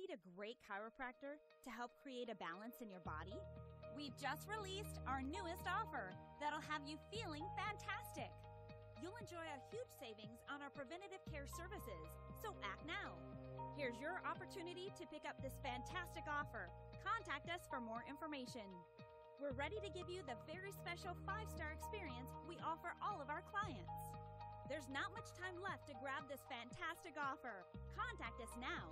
Need a great chiropractor to help create a balance in your body? We've just released our newest offer that'll have you feeling fantastic. You'll enjoy a huge savings on our preventative care services, so act now. Here's your opportunity to pick up this fantastic offer. Contact us for more information. We're ready to give you the very special 5-star experience we offer all of our clients. There's not much time left to grab this fantastic offer. Contact us now.